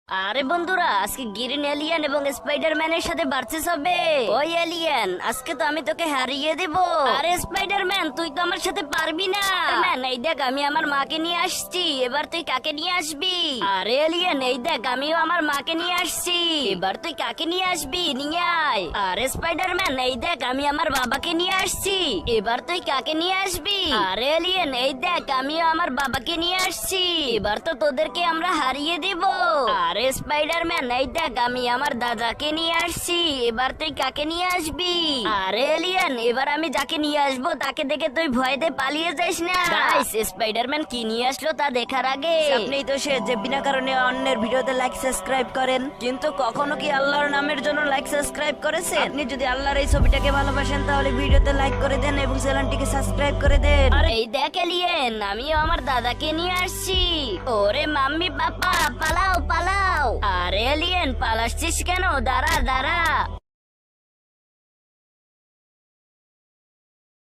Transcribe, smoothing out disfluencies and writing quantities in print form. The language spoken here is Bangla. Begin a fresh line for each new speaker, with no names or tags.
আরে বন্ধুরা, আজকে গ্রিন এলিয়েন এবং স্পাইডারম্যানের সাথে ভার্সেস হবে। ওই এলিয়েন, আজকে তো আমি তোকে হারিয়ে দেব। আরে স্পাইডারম্যান, তুই তো আমার সাথে পারবি না। ম্যান, এই দেখ আমি আমার মাকে নিয়ে আসছি, এবার তুই কাকে নিয়ে আসবি? আরে এলিয়েন, এই দেখ আমিও আমার মাকে নিয়ে আসছি, এবার তুই কাকে নিয়ে আসবি? নিয়ে আয়। আরে স্পাইডারম্যান, এই দেখ আমি আমার বাবাকে নিয়ে আসছি, এবার তুই কাকে নিয়ে আসবি? আরে এলিয়েন, এই দেখ আমিও আমার বাবাকে নিয়ে আসছি, এবার তো তোদেরকে আমরা হারিয়ে দেব। আরে স্পাইডারম্যান, এই দেখ আমি আমার দাদাকে নিয়ে আসছি, এবার তুই কাকে নিয়ে আসবি? আরে এলিয়েন, এবার আমি যাকে নিয়ে আসবো তাকে দেখে তুই ভয়তে পালিয়ে যাস না। গাইস, স্পাইডারম্যান কি নিয়ে আসলো তা দেখার আগে
আপনি তো সে যে বিনা কারণে অন্যের ভিডিওতে লাইক সাবস্ক্রাইব করেন, কিন্তু কখনো কি আল্লাহর নামের জন্য লাইক সাবস্ক্রাইব করেছেন? আপনি যদি আল্লাহর এই ছবিটাকে ভালোবাসেন তাহলে ভিডিওতে লাইক করে দেন এবং চ্যানেলটিকে সাবস্ক্রাইব করে দেন।
আরে এই দেখ এলিয়েন, আমিও আমার দাদাকে নিয়ে আসছি। ওরে মাম্মি পাপা, পালাও পালাও। আরে এলিয়েন, পালাচ্ছিস কেন? দাঁড়া দাঁড়া।